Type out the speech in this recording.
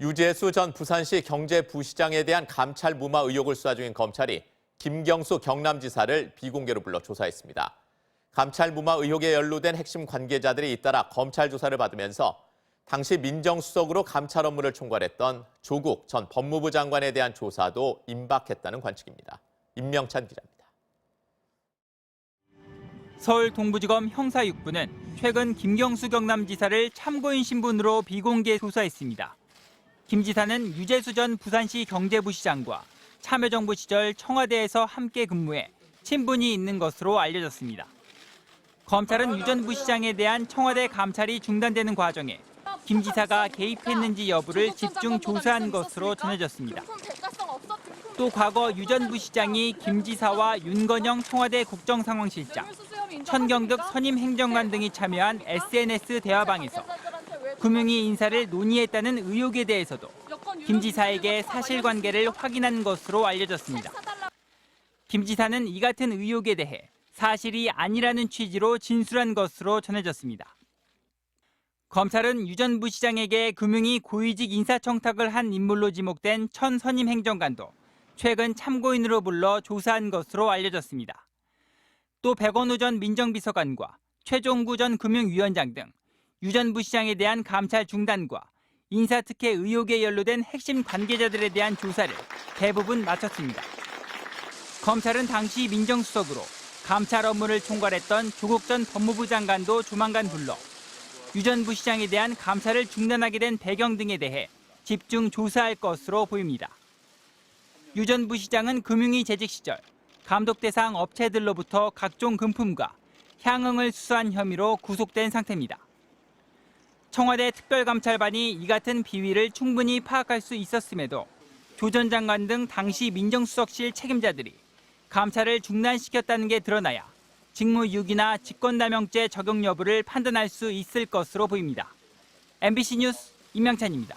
유재수 전 부산시 경제부시장에 대한 감찰 무마 의혹을 수사 중인 검찰이 김경수 경남지사를 비공개로 불러 조사했습니다. 감찰 무마 의혹에 연루된 핵심 관계자들이 잇따라 검찰 조사를 받으면서 당시 민정수석으로 감찰 업무를 총괄했던 조국 전 법무부 장관에 대한 조사도 임박했다는 관측입니다. 임명찬 기자입니다. 서울 동부지검 형사 6부는 최근 김경수 경남지사를 참고인 신분으로 비공개 조사했습니다. 김 지사는 유재수 전 부산시 경제부시장과 참여정부 시절 청와대에서 함께 근무해 친분이 있는 것으로 알려졌습니다. 검찰은 유 전 부시장에 대한 청와대 감찰이 중단되는 과정에 김 지사가 개입했는지 여부를 집중 조사한 것으로 전해졌습니다. 또 과거 유 전 부시장이 김 지사와 윤건영 청와대 국정상황실장, 천경득 선임 행정관 등이 참여한 SNS 대화방에서 금융위 인사를 논의했다는 의혹에 대해서도 김 지사에게 사실관계를 확인한 것으로 알려졌습니다. 김 지사는 이 같은 의혹에 대해 사실이 아니라는 취지로 진술한 것으로 전해졌습니다. 검찰은 유 전 부시장에게 금융위 고위직 인사청탁을 한 인물로 지목된 천 선임 행정관도 최근 참고인으로 불러 조사한 것으로 알려졌습니다. 또 백원우 전 민정비서관과 최종구 전 금융위원장 등 유 전 부시장에 대한 감찰 중단과 인사특혜 의혹에 연루된 핵심 관계자들에 대한 조사를 대부분 마쳤습니다. 검찰은 당시 민정수석으로 감찰 업무를 총괄했던 조국 전 법무부 장관도 조만간 불러 유 전 부시장에 대한 감찰을 중단하게 된 배경 등에 대해 집중 조사할 것으로 보입니다. 유 전 부시장은 금융위 재직 시절 감독 대상 업체들로부터 각종 금품과 향응을 수수한 혐의로 구속된 상태입니다. 청와대 특별감찰반이 이 같은 비위를 충분히 파악할 수 있었음에도 조 전 장관 등 당시 민정수석실 책임자들이 감찰을 중단시켰다는 게 드러나야 직무유기나 직권남용죄 적용 여부를 판단할 수 있을 것으로 보입니다. MBC 뉴스 임명찬입니다.